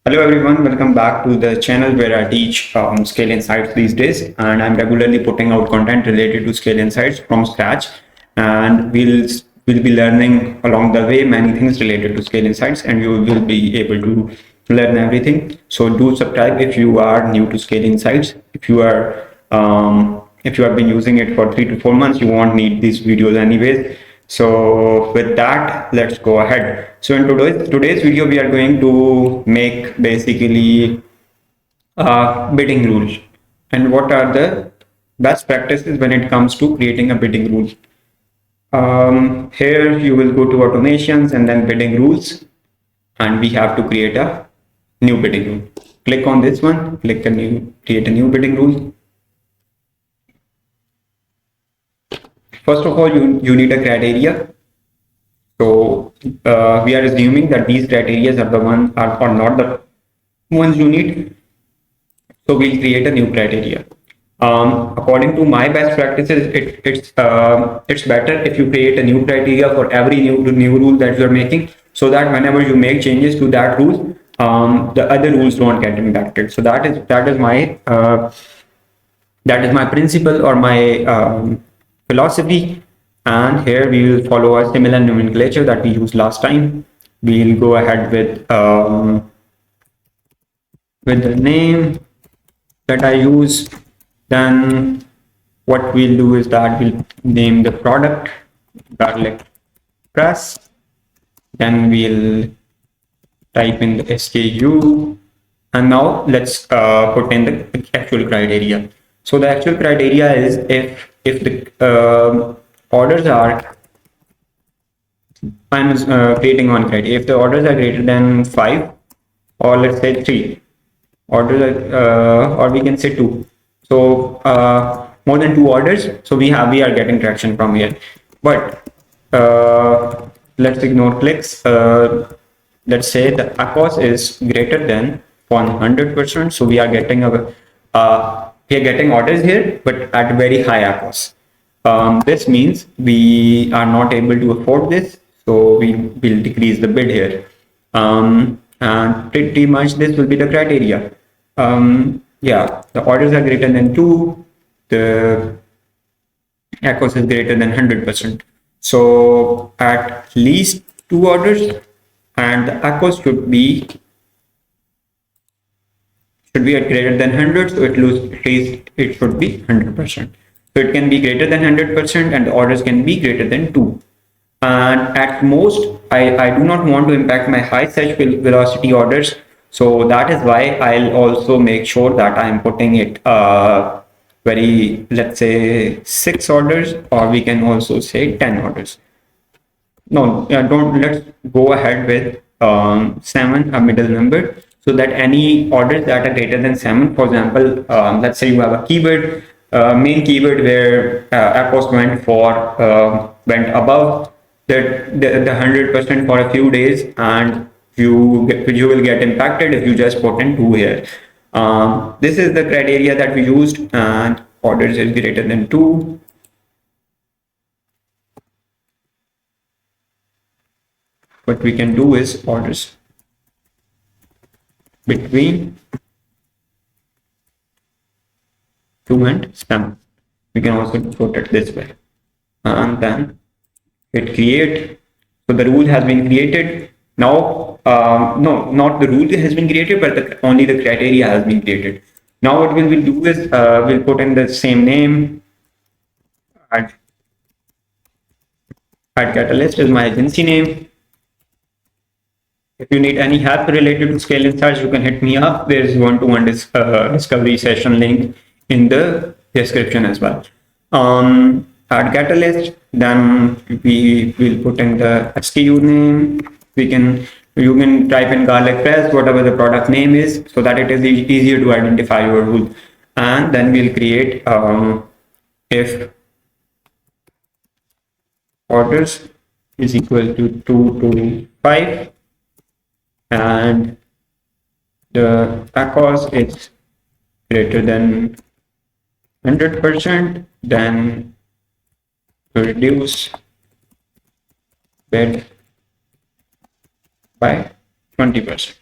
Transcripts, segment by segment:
Hello everyone, welcome back to the channel where I teach Scale Insights these days, and I'm regularly putting out content related to Scale Insights from scratch, and we'll be learning along the way many things related to Scale Insights, and you will be able to learn everything. So do subscribe if you are new to Scale Insights. If you have been using it for 3 to 4 months, you won't need these videos anyways. So with that, let's go ahead. So in today's video, we are going to make basically bidding rules and what are the best practices when it comes to creating a bidding rule. Here you will go to automations and then bidding rules, and we have to create a new bidding rule. Click on this one, create a new bidding rule. First of all, you need a criteria. So we are assuming that these criteria are the ones are not the ones you need. So we'll create a new criteria. According to my best practices, it's better if you create a new criteria for every new rule that you're making, so that whenever you make changes to that rule, the other rules don't get impacted. So that is my principle or my philosophy. And here we will follow a similar nomenclature that we used last time. We'll go ahead with the name that I use. Then what we'll do is that we'll name the product garlic press. Then we'll type in the SKU. And now let's put in the actual criteria. So the actual criteria is if the orders are, I'm creating one criteria. If the orders are greater than 5, or let's say 3 orders, or we can say 2. So more than 2 orders, so we are getting traction from here. But let's ignore clicks. Let's say the ACOS is greater than 100%. So we are getting orders here, but at very high ACOS. This means we are not able to afford this, so we will decrease the bid here. And pretty much this will be the criteria. Yeah, the orders are greater than 2, the ACOS is greater than 100%. So at least 2 orders, and the ACOS should be at greater than 100, so at least it should be 100%. So it can be greater than 100% and the orders can be greater than 2. And at most, I do not want to impact my high search velocity orders. So that is why I'll also make sure that I'm putting it let's say 6 orders, or we can also say 10 orders. No, let's go ahead with 7, a middle number, so that any orders that are greater than 7, for example, let's say you have a keyword, main keyword where ACOS went above the 100% for a few days, and you will get impacted if you just put in 2 here. This is the criteria that we used, and orders is greater than 2. What we can do is orders between 2 and 7. We can also put it this way, and then hit create. So the rule has been created. Now, no, not the rule has been created, but only the criteria has been created. Now what we will do is we'll put in the same name. Add Catalyst is my agency name. If you need any help related to Scale Insights, you can hit me up. There is one-to-one discovery session link in the description as well. Add Catalyst, then we will put in the SKU name. You can type in garlic press, whatever the product name is, so that it is easier to identify your rule. And then we'll create if orders is equal to 2 to 5, and the ACOS is greater than 100%, then reduce bid by 20%.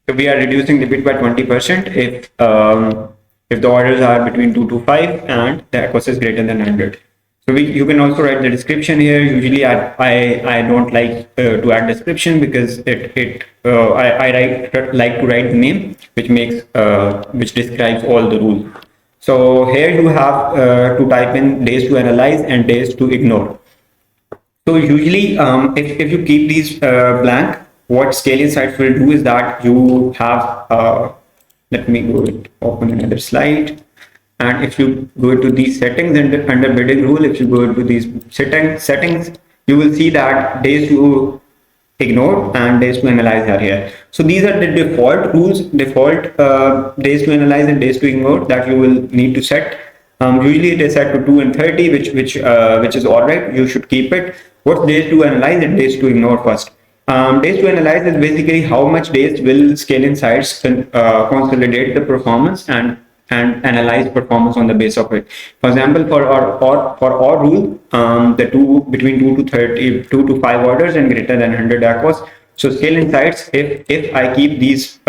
So we are reducing the bid by 20% if the orders are between 2 to 5 and the cost is greater than 100. So you can also write the description here. Usually I don't like to add description because I like to write the name which describes all the rules. So here you have to type in days to analyze and days to ignore. So usually, if you keep these blank, what Scale Insights will do is that you have, let me go open another slide. And if you go to these settings and under bidding rule, if you go to these settings, you will see that days to ignore and days to analyze are here. So these are the default rules, default days to analyze and days to ignore that you will need to set. Usually it is set to 2 and 30, which is all right. You should keep it. What's days to analyze and days to ignore first? Days to analyze is basically how much days will Scale Insights consolidate the performance and analyze performance on the base of it. For example, for our rule, the between 2 to 30, 2 to 5 orders and greater than 100 ACOS. So Scale Insights, if I keep these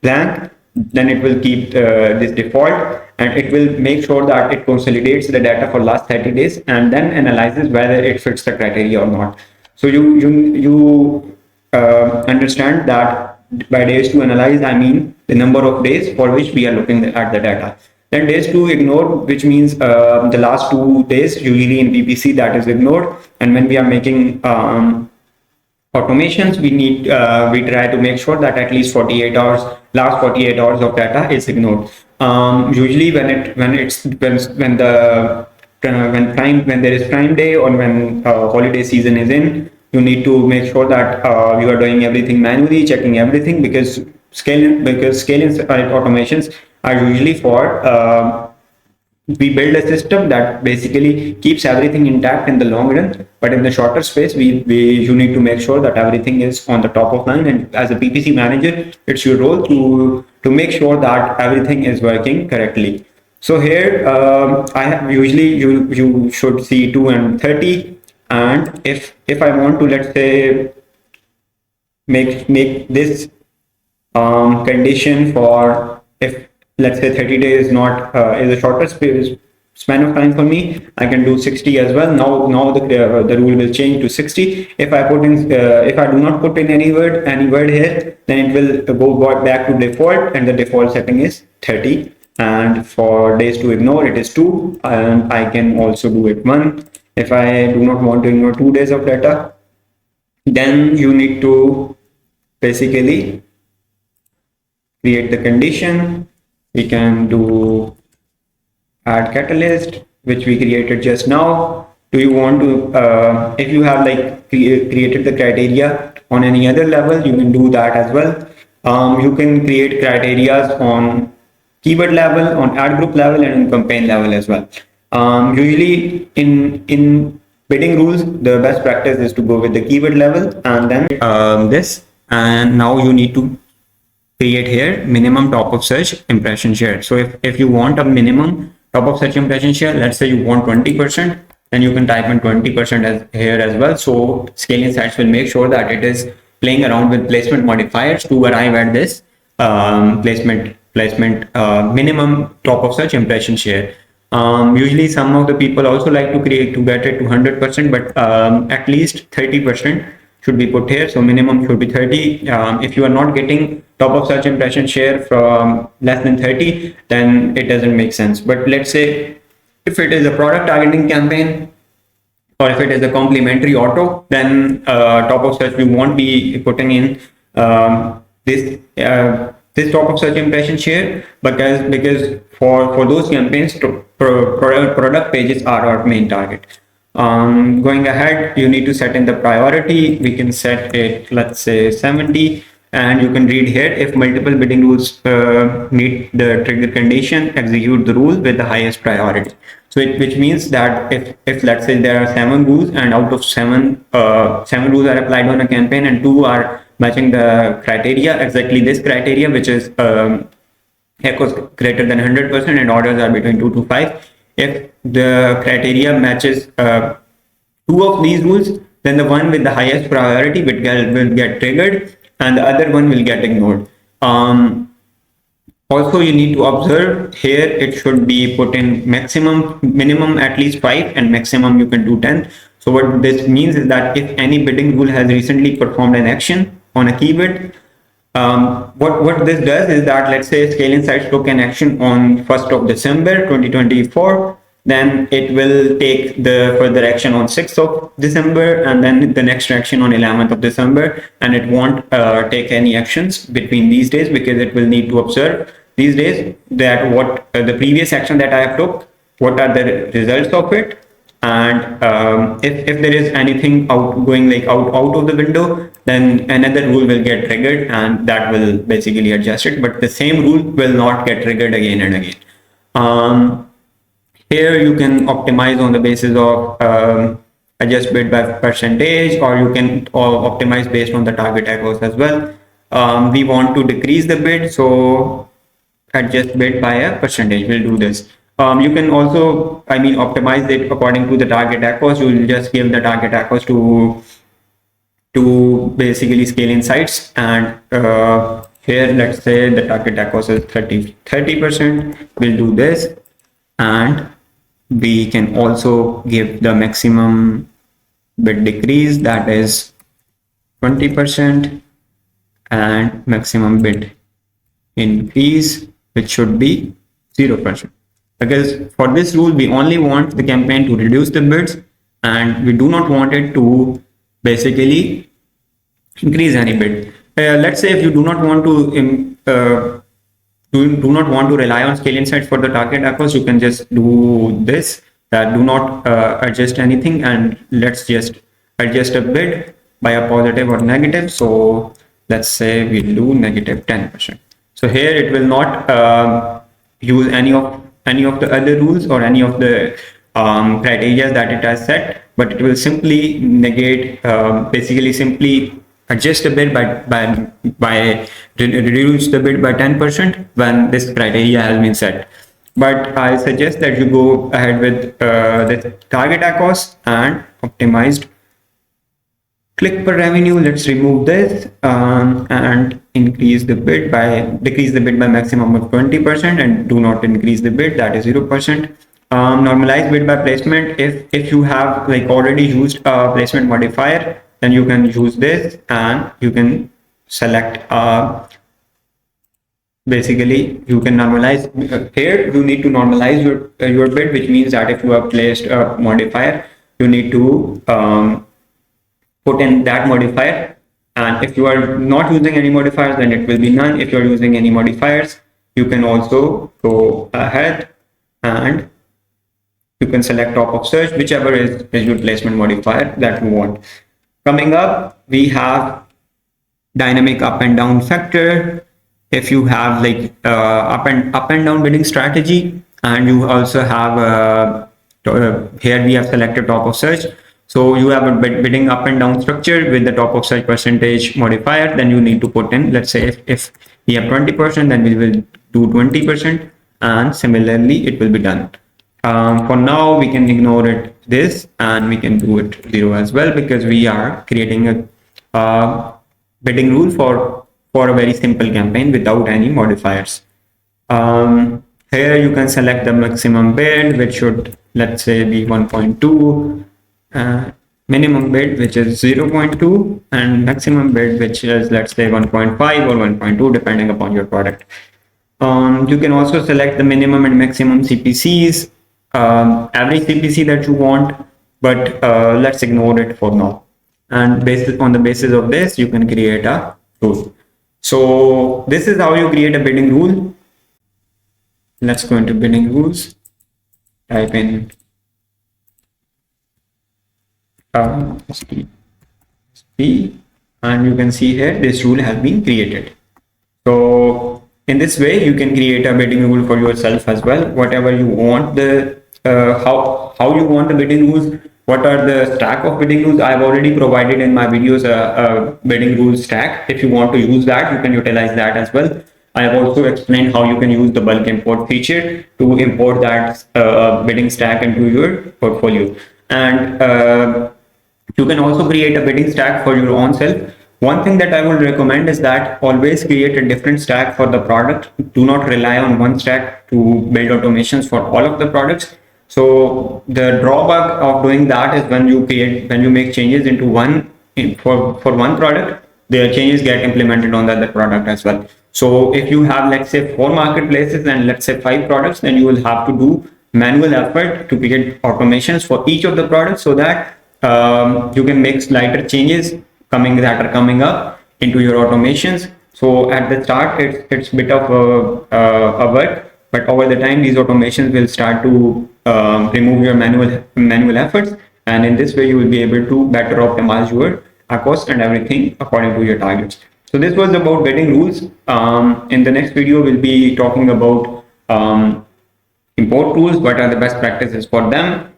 blank, then it will keep this default, and it will make sure that it consolidates the data for last 30 days and then analyzes whether it fits the criteria or not. So you understand that by days to analyze, I mean the number of days for which we are looking at the data. Then days to ignore, which means the last 2 days, usually in PPC, that is ignored. And when we are making automations, we try to make sure that at least 48 hours, last 48 hours of data is ignored. Usually when there is Prime Day or when holiday season is in, you need to make sure that you are doing everything manually, checking everything, because scale automations are usually for we build a system that basically keeps everything intact in the long run, but in the shorter space, you need to make sure that everything is on the top of line. And as a PPC manager, it's your role to make sure that everything is working correctly. So here, I have usually you should see 2 and 30, and if I want to, let's say, make this condition for, if let's say 30 days is not is a shorter span of time for me, I can do 60 as well. Now the rule will change to 60. If I put in if I do not put in any word here, then it will go back to default, and the default setting is 30. And for days to ignore, it is 2, and I can also do it 1. If I do not want to ignore 2 days of data, then you need to basically create the condition. We can do add catalyst, which we created just now. Do you want to, if you have like created the criteria on any other level, you can do that as well. You can create criteria on keyword level, on ad group level, and on campaign level as well. Usually in bidding rules, the best practice is to go with the keyword level and then this. And now you need to create here minimum top of search impression share. So if you want a minimum top of search impression share, let's say you want 20%, then you can type in 20% here as well. So Scale Insights will make sure that it is playing around with placement modifiers to arrive at this placement minimum top of search impression share. Usually some of the people also like to get it to 100%, but at least 30% should be put here. So minimum should be 30. If you are not getting top of search impression share from less than 30, then it doesn't make sense. But let's say if it is a product targeting campaign, or if it is a complementary auto, then top of search we won't be putting in this top of search impression share, because for those campaigns, product pages are our main target. Going ahead, you need to set in the priority. We can set it, let's say 70, and you can read here, if multiple bidding rules meet the trigger condition, execute the rule with the highest priority. So which means that if let's say there are 7 rules, and out of 7 rules are applied on a campaign and 2 are matching the criteria, exactly this criteria, which is echoes greater than 100% and orders are between 2 to 5. If the criteria matches 2 of these rules, then the one with the highest priority will get triggered, and the other one will get ignored. Also, you need to observe here, it should be put in minimum at least 5 and maximum you can do 10. So what this means is that if any bidding rule has recently performed an action on a key bid, what this does is that, let's say Scale Insights took an action on 1st of December 2024, then it will take the further action on 6th of December, and then the next action on 11th of December, and it won't take any actions between these days, because it will need to observe these days that what the previous action that I have took, what are the results of it, and if there is anything outgoing, like out of the window, then another rule will get triggered, and that will basically adjust it, but the same rule will not get triggered again and again. Here you can optimize on the basis of adjust bid by percentage, or you can optimize based on the target echoes as well. We want to decrease the bid, so adjust bid by a percentage. We'll do this. You can also, optimize it according to the target echoes. You will just give the target echoes to basically Scale Insights, and here let's say the target echoes is 30%. We'll do this, and we can also give the maximum bid decrease, that is 20%, and maximum bid increase, which should be 0%. Because for this rule, we only want the campaign to reduce the bids, and we do not want it to basically increase any bid. Let's say if you do not want to do not want to rely on Scale Insights for the target echoes, you can just do this, that do not adjust anything, and let's just adjust a bid by a positive or negative. So let's say we do negative 10%. So here it will not use any of the other rules or any of the criteria that it has set, but it will simply negate, basically simply adjust the bid by reduce the bid by 10% when this criteria has been set. But I suggest that you go ahead with the target echoes and optimized click per revenue. Let's remove this and decrease the bid by maximum of 20%, and do not increase the bid, that is 0%. Normalize bid by placement. If you have like already used a placement modifier, then you can use this, and you can select basically you can normalize. Here you need to normalize your bid, which means that if you have placed a modifier, you need to put in that modifier, and if you are not using any modifiers, then it will be none. If you are using any modifiers, you can also go ahead and you can select top of search, whichever is your placement modifier that you want. Coming up, we have dynamic up and down factor. If you have like up and down bidding strategy, and you also have here we have selected top of search. So you have a bidding up and down structure with the top of search percentage modifier. Then you need to put in, let's say if we have 20%, then we will do 20%, and similarly it will be done. For now, we can ignore this, and we can do it 0 as well, because we are creating a bidding rule for a very simple campaign without any modifiers. Here you can select the maximum bid, which should, let's say, be 1.2, minimum bid, which is 0.2, and maximum bid, which is, let's say, 1.5 or 1.2, depending upon your product. You can also select the minimum and maximum CPCs, average CPC that you want, but let's ignore it for now. And on the basis of this, you can create a rule. So this is how you create a bidding rule. Let's go into bidding rules. Type in SP, and you can see here this rule has been created. So in this way, you can create a bidding rule for yourself as well. Whatever you want, the how you want the bidding rules, what are the stack of bidding rules. I've already provided in my videos a bidding rules stack. If you want to use that, you can utilize that as well. I have also explained how you can use the bulk import feature to import that bidding stack into your portfolio. And you can also create a bidding stack for your own self. One thing that I would recommend is that always create a different stack for the product. Do not rely on one stack to build automations for all of the products. So the drawback of doing that is when you make changes into for one product, the changes get implemented on the other product as well. So if you have, let's say, 4 marketplaces and let's say 5 products, then you will have to do manual effort to create automations for each of the products so that you can make slighter changes that are coming up into your automations. So at the start, it's bit of a work, but over the time, these automations will start to remove your manual efforts, and in this way, you will be able to better optimize your cost and everything according to your targets. So this was about getting rules. In the next video, we'll be talking about import tools, what are the best practices for them,